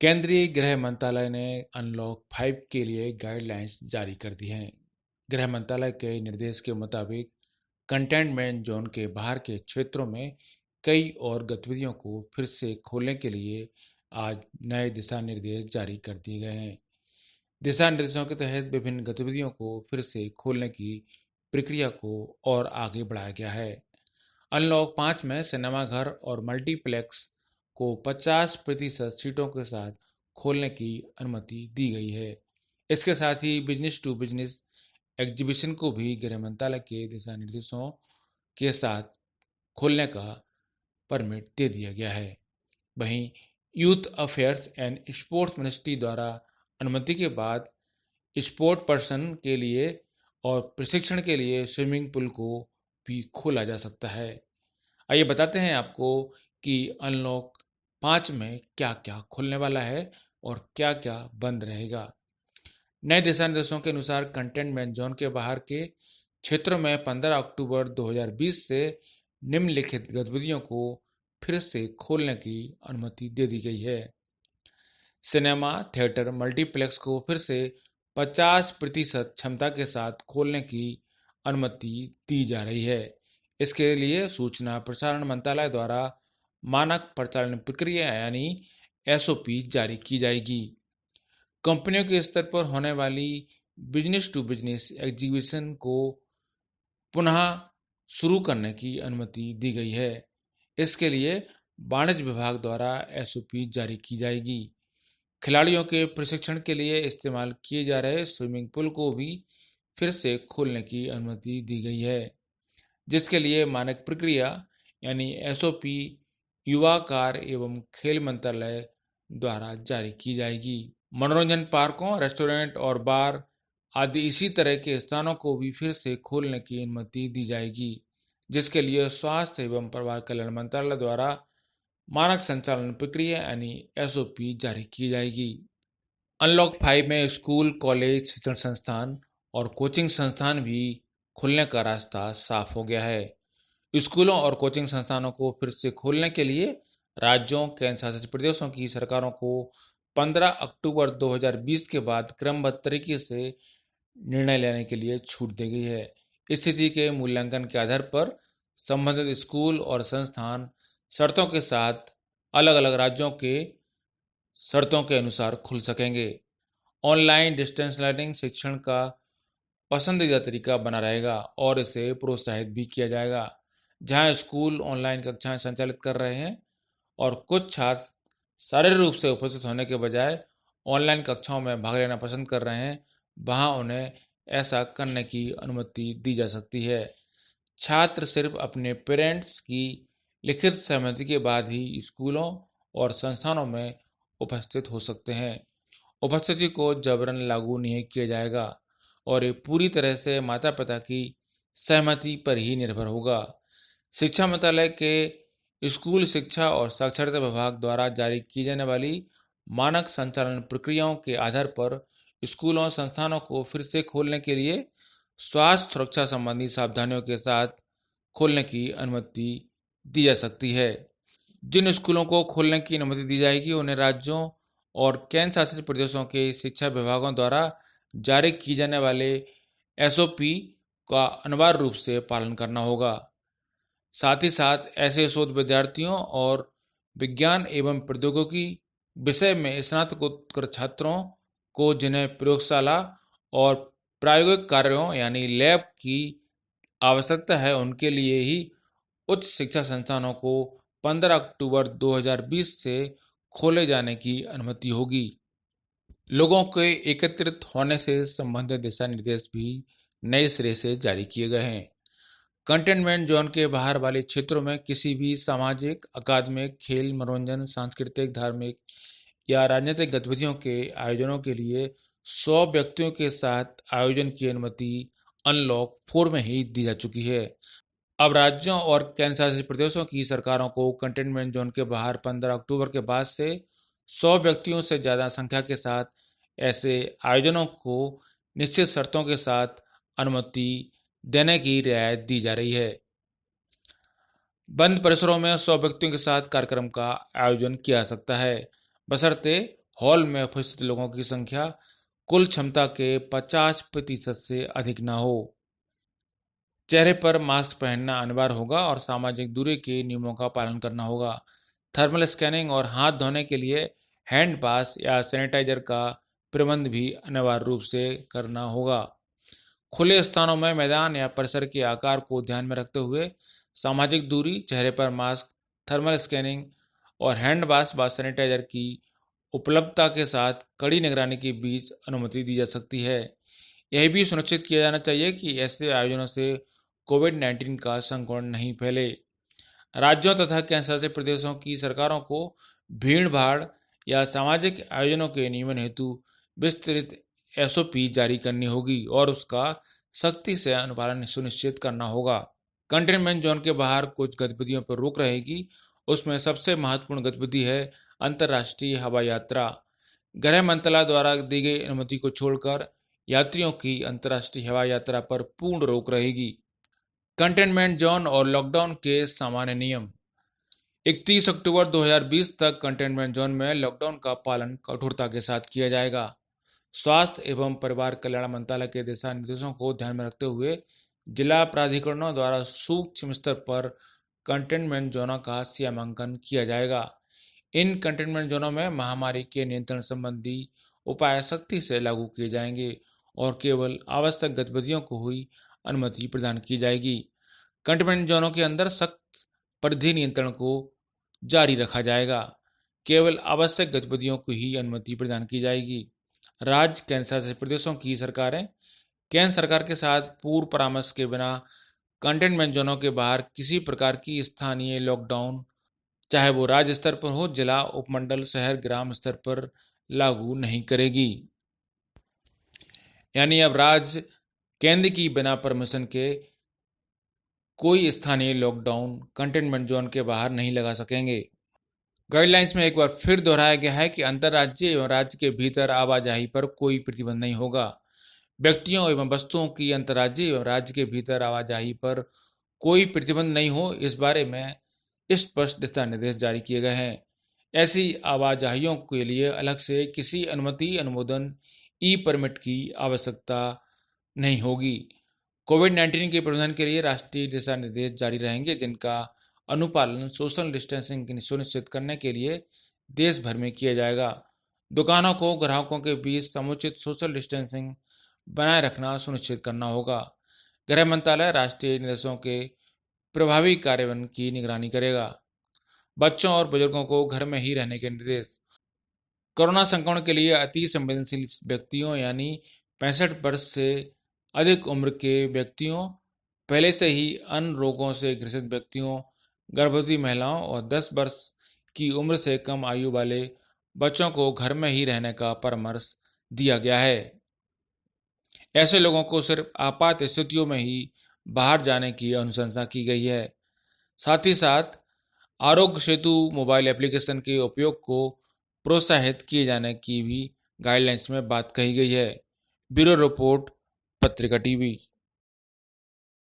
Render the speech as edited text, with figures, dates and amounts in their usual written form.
केंद्रीय गृह मंत्रालय ने अनलॉक 5 के लिए गाइडलाइंस जारी कर दी हैं। गृह मंत्रालय के निर्देश के मुताबिक कंटेनमेंट जोन के बाहर के क्षेत्रों में कई और गतिविधियों को फिर से खोलने के लिए आज नए दिशा निर्देश जारी कर दिए गए हैं। दिशा निर्देशों के तहत विभिन्न गतिविधियों को फिर से खोलने की प्रक्रिया को और आगे बढ़ाया गया है। अनलॉक 5 में सिनेमा घर और मल्टीप्लेक्स को 50% सीटों के साथ खोलने की अनुमति दी गई है। इसके साथ ही बिजनेस टू बिजनेस एग्जीबिशन को भी गृह मंत्रालय के दिशा निर्देशों के साथ खोलने का परमिट दे दिया गया है। वहीं youth affairs and sports ministry द्वारा अनुमति के बाद स्पोर्ट पर्सन के लिए और प्रशिक्षण के लिए स्विमिंग पूल को भी खोला जा सकता है। आइए बताते हैं आपको कि अनलॉक 5 में क्या क्या खुलने वाला है और क्या क्या बंद रहेगा। नए दिशा निर्देशों के अनुसार कंटेनमेंट जोन के बाहर के क्षेत्रों में 15 अक्टूबर 2020 से निम्नलिखित गतिविधियों को फिर से खोलने की अनुमति दे दी गई है। सिनेमा थिएटर मल्टीप्लेक्स को फिर से 50% क्षमता के साथ खोलने की अनुमति दी जा रही है। इसके लिए सूचना प्रसारण मंत्रालय द्वारा मानक परिचालन प्रक्रिया यानी एसओपी जारी की जाएगी। कंपनियों के स्तर पर होने वाली बिजनेस टू बिजनेस एग्जीबिशन को पुनः शुरू करने की अनुमति दी गई है। इसके लिए वाणिज्य विभाग द्वारा एसओपी जारी की जाएगी। खिलाड़ियों के प्रशिक्षण के लिए इस्तेमाल किए जा रहे स्विमिंग पूल को भी फिर से खोलने की अनुमति दी गई है, जिसके लिए मानक प्रक्रिया यानी एसओपी युवा कार्य एवं खेल मंत्रालय द्वारा जारी की जाएगी। मनोरंजन पार्कों, रेस्टोरेंट और बार आदि इसी तरह के स्थानों को भी फिर से खोलने की अनुमति दी जाएगी, जिसके लिए स्वास्थ्य एवं परिवार कल्याण मंत्रालय द्वारा मानक संचालन प्रक्रिया यानी एसओपी जारी की जाएगी। अनलॉक 5 में स्कूल, कॉलेज, शिक्षण संस्थान और कोचिंग संस्थान भी खुलने का रास्ता साफ हो गया है। स्कूलों और कोचिंग संस्थानों को फिर से खोलने के लिए राज्यों, केंद्र शासित प्रदेशों की सरकारों को 15 अक्टूबर 2020 के बाद क्रमबद्ध तरीके से निर्णय लेने के लिए छूट दी गई है। स्थिति के मूल्यांकन के आधार पर संबंधित स्कूल और संस्थान शर्तों के साथ अलग अलग राज्यों के शर्तों के अनुसार खुल सकेंगे। ऑनलाइन डिस्टेंस लर्निंग शिक्षण का पसंदीदा तरीका बना रहेगा और इसे प्रोत्साहित भी किया जाएगा। जहां स्कूल ऑनलाइन कक्षाएं संचालित कर रहे हैं और कुछ छात्र शारीरिक रूप से उपस्थित होने के बजाय ऑनलाइन कक्षाओं में भाग लेना पसंद कर रहे हैं, वहां उन्हें ऐसा करने की अनुमति दी जा सकती है। छात्र सिर्फ अपने पेरेंट्स की लिखित सहमति के बाद ही स्कूलों और संस्थानों में उपस्थित हो सकते हैं। उपस्थिति को जबरन लागू नहीं किया जाएगा और ये पूरी तरह से माता पिता की सहमति पर ही निर्भर होगा। शिक्षा मंत्रालय के स्कूल शिक्षा और साक्षरता विभाग द्वारा जारी की जाने वाली मानक संचालन प्रक्रियाओं के आधार पर स्कूलों और संस्थानों को फिर से खोलने के लिए स्वास्थ्य सुरक्षा संबंधी सावधानियों के साथ खोलने की अनुमति दी जा सकती है। जिन स्कूलों को खोलने की अनुमति दी जाएगी उन्हें राज्यों और केंद्र शासित प्रदेशों के शिक्षा विभागों द्वारा जारी की जाने वाले एसओपी का अनिवार्य रूप से पालन करना होगा। साथ ही साथ ऐसे शोध विद्यार्थियों और विज्ञान एवं प्रौद्योगिकी विषय में स्नातकोत्तर छात्रों को जिन्हें प्रयोगशाला और प्रायोगिक कार्यों यानी लैब की आवश्यकता है, उनके लिए ही उच्च शिक्षा संस्थानों को 15 अक्टूबर 2020 से खोले जाने की अनुमति होगी। लोगों के एकत्रित होने से संबंधित दिशा निर्देश भी नए सिरे से जारी किए गए हैं। कंटेनमेंट जोन के बाहर वाले क्षेत्रों में किसी भी सामाजिक, अकादमिक, खेल, मनोरंजन, सांस्कृतिक, धार्मिक या राजनीतिक गतिविधियों के आयोजनों के लिए 100 व्यक्तियों के साथ आयोजन की अनुमति अनलॉक 4 में ही दी जा चुकी है। अब राज्यों और केंद्र शासित प्रदेशों की सरकारों को कंटेनमेंट जोन के बाहर 15 अक्टूबर के बाद से 100 व्यक्तियों से ज़्यादा संख्या के साथ ऐसे आयोजनों को निश्चित शर्तों के साथ अनुमति देने की रियायत दी जा रही है। बंद परिसरों में 100 व्यक्तियों के साथ कार्यक्रम का आयोजन किया जा सकता है, बशर्ते हॉल में उपस्थित लोगों की संख्या कुल क्षमता के 50% से अधिक न हो। चेहरे पर मास्क पहनना अनिवार्य होगा और सामाजिक दूरी के नियमों का पालन करना होगा। थर्मल स्कैनिंग और हाथ धोने के लिए हैंड पास या सैनिटाइजर का प्रबंध भी अनिवार्य रूप से करना होगा। खुले स्थानों में मैदान या परिसर के आकार को ध्यान में रखते हुए सामाजिक दूरी, चेहरे पर मास्क, थर्मल स्कैनिंग और हैंड वाश व सैनिटाइजर की उपलब्धता के साथ कड़ी निगरानी के बीच अनुमति दी जा सकती है। यह भी सुनिश्चित किया जाना चाहिए कि ऐसे आयोजनों से कोविड-19 का संक्रमण नहीं फैले। राज्यों तथा केंद्र शासित प्रदेशों की सरकारों को भीड़-भाड़ या सामाजिक आयोजनों के नियमन हेतु विस्तृत एसओपी जारी करनी होगी और उसका सख्ती से अनुपालन सुनिश्चित करना होगा। कंटेनमेंट जोन के बाहर कुछ गतिविधियों पर रोक रहेगी। उसमें सबसे महत्वपूर्ण गतिविधि है अंतर्राष्ट्रीय हवाई यात्रा। गृह मंत्रालय द्वारा दी गई अनुमति को छोड़कर यात्रियों की अंतर्राष्ट्रीय हवाई यात्रा पर पूर्ण रोक रहेगी। कंटेनमेंट जोन और लॉकडाउन के सामान्य नियम। 31 अक्टूबर 2020 तक कंटेनमेंट जोन में लॉकडाउन का पालन कठोरता के साथ किया जाएगा। स्वास्थ्य एवं परिवार कल्याण मंत्रालय के दिशा निर्देशों को ध्यान में रखते हुए जिला प्राधिकरणों द्वारा सूक्ष्म स्तर पर कंटेनमेंट जोनों का सीमांकन किया जाएगा। इन कंटेनमेंट जोनों में महामारी के नियंत्रण संबंधी उपाय सख्ती से लागू किए जाएंगे और केवल आवश्यक गतिविधियों को ही अनुमति प्रदान की जाएगी। कंटेनमेंट जोनों के अंदर सख्त परिधि नियंत्रण को जारी रखा जाएगा। केवल आवश्यक गतिविधियों को ही अनुमति प्रदान की जाएगी। राज्य केंद्र शासित प्रदेशों की सरकारें केंद्र सरकार के साथ पूर्व परामर्श के बिना कंटेनमेंट जोनों के बाहर किसी प्रकार की स्थानीय लॉकडाउन, चाहे वो राज्य स्तर पर हो, जिला, उपमंडल, शहर, ग्राम स्तर पर लागू नहीं करेगी। यानी अब राज्य केंद्र की बिना परमिशन के कोई स्थानीय लॉकडाउन कंटेनमेंट जोन के बाहर नहीं लगा सकेंगे। गाइडलाइंस में एक बार फिर दोहराया गया है कि अंतर्राज्यीय एवं राज्य के भीतर आवाजाही पर कोई प्रतिबंध नहीं होगा। व्यक्तियों एवं वस्तुओं की अंतर्राज्यीय एवं राज्य के भीतर आवाजाही पर कोई प्रतिबंध नहीं हो, इस बारे में स्पष्ट दिशा निर्देश जारी किए गए हैं। ऐसी आवाजाहियों के लिए अलग से किसी अनुमति, अनुमोदन, ई परमिट की आवश्यकता नहीं होगी। कोविड-19 के प्रबंधन के लिए राष्ट्रीय दिशा निर्देश जारी रहेंगे, जिनका अनुपालन सोशल डिस्टेंसिंग सुनिश्चित करने के लिए देश भर में किया जाएगा। दुकानों को ग्राहकों के बीच समुचित सोशल डिस्टेंसिंग बनाए रखना सुनिश्चित करना होगा। गृह मंत्रालय राष्ट्रीय निर्देशों के प्रभावी कार्यान्वयन की निगरानी करेगा। बच्चों और बुजुर्गों को घर में ही रहने के निर्देश। कोरोना संक्रमण के लिए अति संवेदनशील व्यक्तियों यानी 65 वर्ष से अधिक उम्र के व्यक्तियों, पहले से ही अन्य रोगों से ग्रसित व्यक्तियों, गर्भवती महिलाओं और 10 वर्ष की उम्र से कम आयु वाले बच्चों को घर में ही रहने का परामर्श दिया गया है। ऐसे लोगों को सिर्फ आपात स्थितियों में ही बाहर जाने की अनुशंसा की गई है। साथ ही साथ आरोग्य सेतु मोबाइल एप्लीकेशन के उपयोग को प्रोत्साहित किए जाने की भी गाइडलाइंस में बात कही गई है। ब्यूरो रिपोर्ट, पत्रिका टीवी।